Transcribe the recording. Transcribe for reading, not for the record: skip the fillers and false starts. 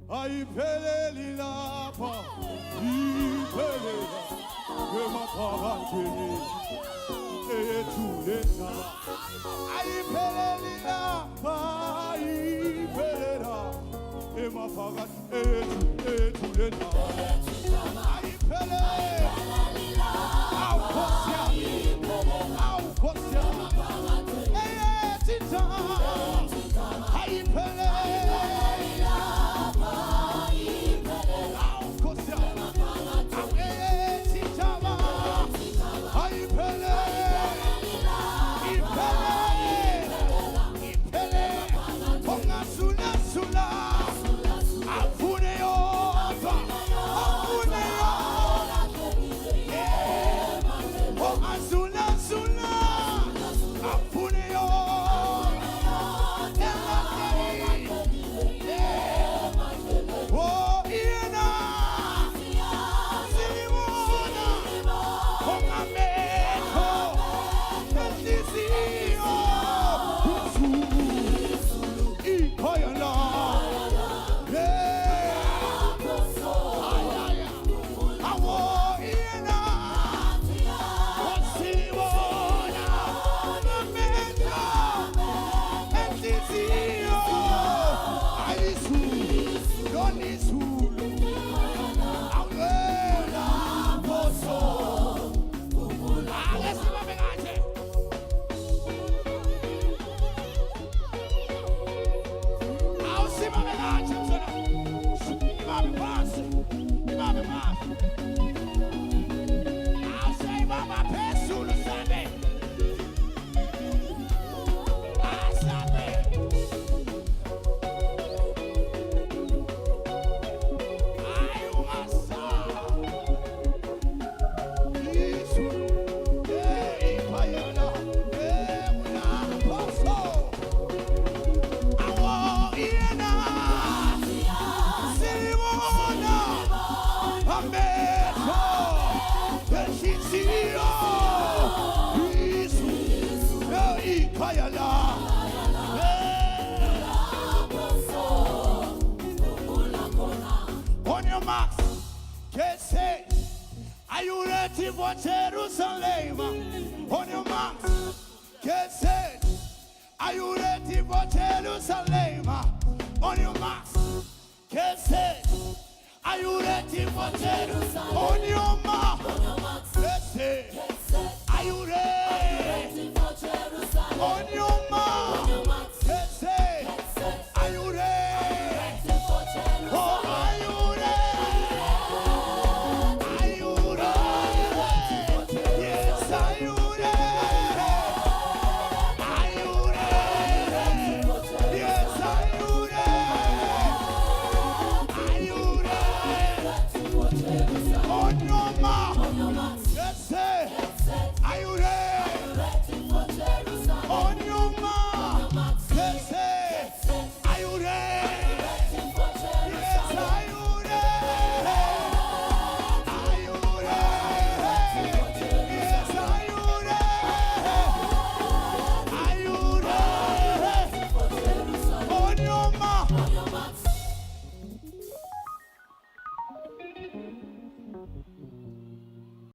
Ayipheleli lapha, iphelela emaphakathini ethu lendaba. Ayipheleli lapha, iphelela emaphakathini ethu lendaba. Ayipheleli lapha, awukhosi, awukhosi, are you ready for Jerusalem? On your marks, get set. Are you ready for Jerusalem? On your marks, get set. Are you ready for Jerusalem? On your marks, get set. Are you ready?